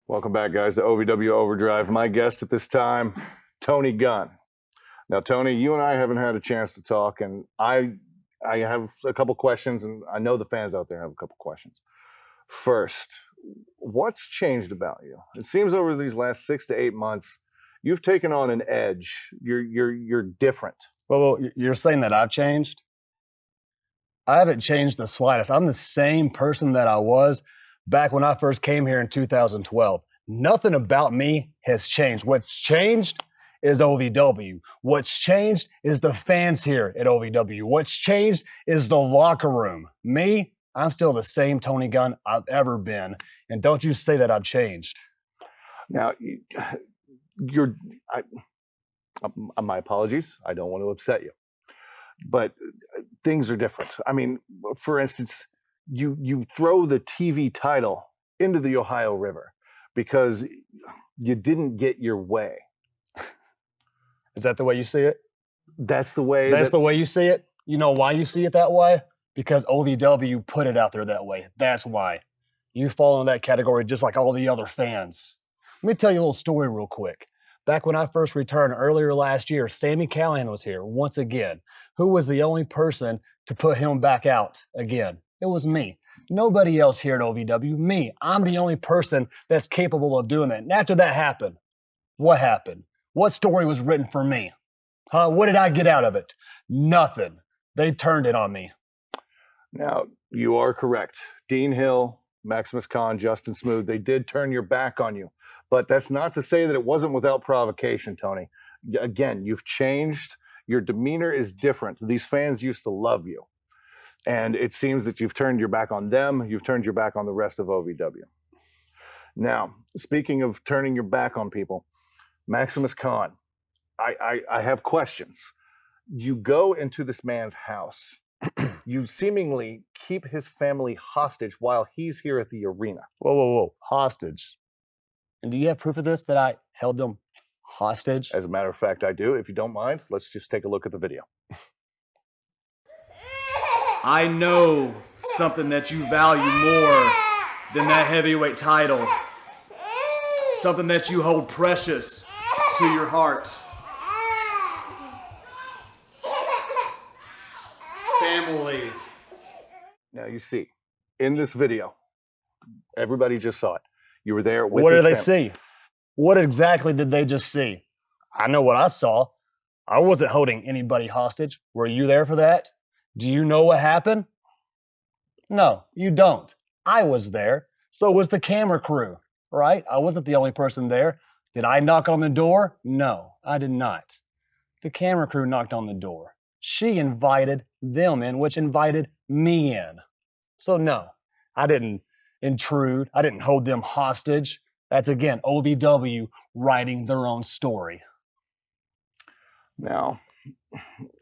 Welcome back, guys, to OVW Overdrive. My guest at this time, Tony Gunn. Now, Tony, you and I haven't had a chance to talk, and I have a couple questions, and I know the fans out there have a couple questions. First, what's changed about you? It seems over these last 6 to 8 months, you've taken on an edge. You're different. Well, you're saying that I've changed? I haven't changed the slightest. I'm the same person that I was back when I first came here in 2012. Nothing about me has changed. What's changed is OVW. What's changed is the fans here at OVW. What's changed is the locker room. Me, I'm still the same Tony Gunn I've ever been. And don't you say that I've changed. Now, my apologies. I don't want to upset you, but things are different. I mean, for instance, you throw the TV title into the Ohio River because you didn't get your way. Is that the way you see it? That's the way. That's the way you see it? You know why you see it that way? Because OVW put it out there that way. That's why. You fall in that category just like all the other fans. Let me tell you a little story real quick. Back when I first returned earlier last year, Sami Callihan was here once again. Who was the only person to put him back out again? It was me. Nobody else here at OVW. Me. I'm the only person that's capable of doing that. And after that happened, what happened? What story was written for me? Huh? What did I get out of it? Nothing. They turned it on me. Now, you are correct. Dean Hill, Maximus Khan, Justin Smooth, they did turn your back on you. But that's not to say that it wasn't without provocation, Tony. Again, you've changed. Your demeanor is different. These fans used to love you. And it seems that you've turned your back on them. You've turned your back on the rest of OVW. Now, speaking of turning your back on people, Maximus Khan, I have questions. You go into this man's house. You seemingly keep his family hostage while he's here at the arena. Whoa. Hostage. And do you have proof of this, that I held them hostage? As a matter of fact, I do. If you don't mind, let's just take a look at the video. I know something that you value more than that heavyweight title. Something that you hold precious to your heart. Family. Now, you see, in this video, everybody just saw it. You were there with What his did they family. see? What exactly did they just see? I know what I saw. I wasn't holding anybody hostage. Were you there for that? Do you know what happened? No, you don't. I was there. So was the camera crew, right? I wasn't the only person there. Did I knock on the door? No, I did not. The camera crew knocked on the door. She invited them in, which invited me in. So no, I didn't intrude. I didn't hold them hostage. That's, again, OVW writing their own story. Now,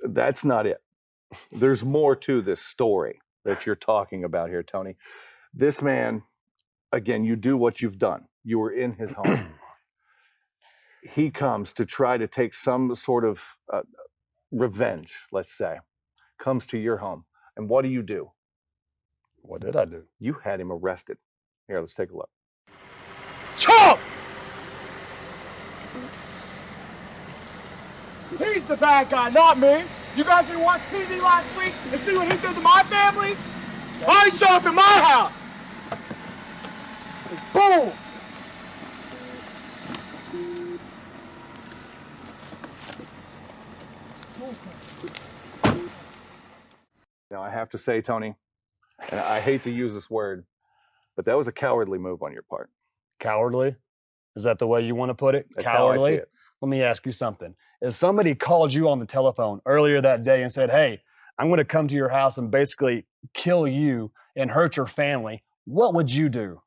that's not it. There's more to this story that you're talking about here, Tony. This man, again, you do what you've done. You were in his home. He comes to try to take some sort of revenge, let's say, comes to your home. And what do? What did I do? You had him arrested. Here, let's take a look. Chump! He's the bad guy, not me. You guys didn't watch TV last week and see what he did to my family? I showed up at my house. Boom! Now, I have to say, Tony, and I hate to use this word, but that was a cowardly move on your part. Cowardly? Is that the way you want to put it? That's Cowardly? how I see it. Let me ask you something. If somebody called you on the telephone earlier that day and said, hey, I'm going to come to your house and basically kill you and hurt your family, what would you do?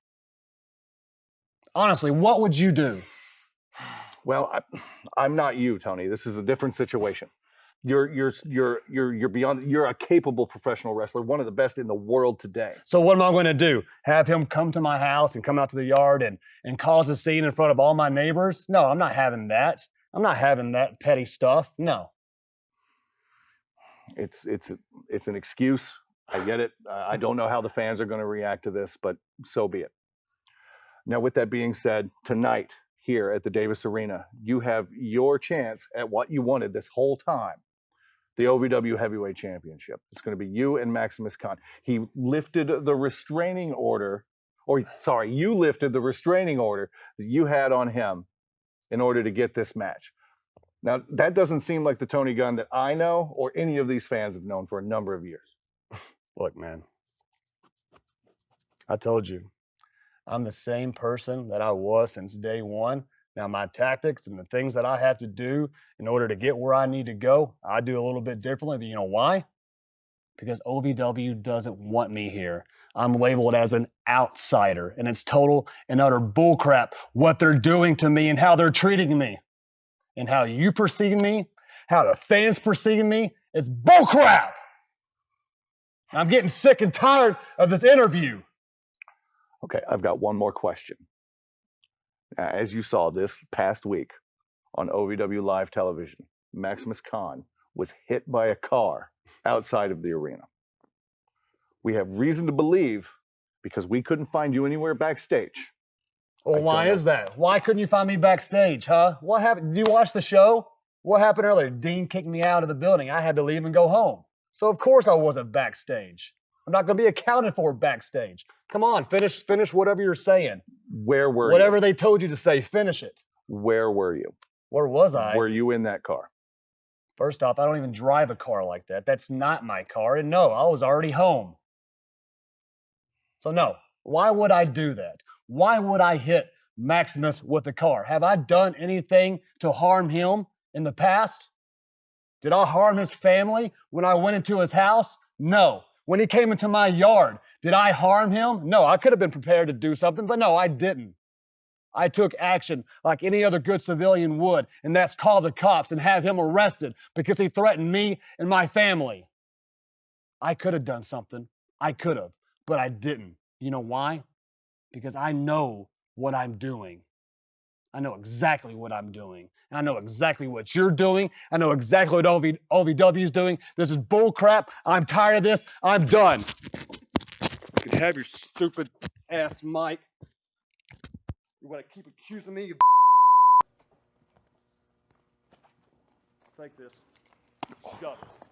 Honestly, what would you do? Well, I'm not you, Tony. This is a different situation. You're beyond. You're a capable professional wrestler, one of the best in the world today. So what am I going to do? Have him come to my house and come out to the yard and cause a scene in front of all my neighbors? No, I'm not having that. I'm not having that petty stuff. No. It's an excuse. I get it. I don't know how the fans are going to react to this, but so be it. Now, with that being said, tonight here at the Davis Arena, you have your chance at what you wanted this whole time, the OVW Heavyweight Championship. It's going to be you and Maximus Khan. He lifted the restraining order, you lifted the restraining order that you had on him in order to get this match. Now, that doesn't seem like the Tony Gunn that I know or any of these fans have known for a number of years. Look, man, I told you, I'm the same person that I was since day one. Now, my tactics and the things that I have to do in order to get where I need to go, I do a little bit differently. But you know why? Because OVW doesn't want me here. I'm labeled as an outsider, and it's total and utter bullcrap what they're doing to me and how they're treating me. And how you perceive me, how the fans perceive me, it's bullcrap. I'm getting sick and tired of this interview. Okay, I've got one more question. As you saw this past week on OVW Live Television, Maximus Khan was hit by a car outside of the arena. We have reason to believe, because we couldn't find you anywhere backstage. Well, why is that? Why couldn't you find me backstage, huh? What happened? Did you watch the show? What happened earlier? Dean kicked me out of the building. I had to leave and go home. So of course I wasn't backstage. I'm not going to be accounted for backstage. Come on, finish whatever you're saying. Where were you? Whatever they told you to say, finish it. Where were you? Where was I? Were you in that car? First off, I don't even drive a car like that. That's not my car. And no, I was already home. So no, why would I do that? Why would I hit Maximus with the car? Have I done anything to harm him in the past? Did I harm his family when I went into his house? No. When he came into my yard, did I harm him? No, I could have been prepared to do something, but no, I didn't. I took action like any other good civilian would, and that's call the cops and have him arrested because he threatened me and my family. I could have done something. I could have, but I didn't. You know why? Because I know what I'm doing. I know exactly what I'm doing. And I know exactly what you're doing. I know exactly what OVW is doing. This is bull crap. I'm tired of this. I'm done. You can have your stupid ass mic. You want to keep accusing me of Take this. Shove it.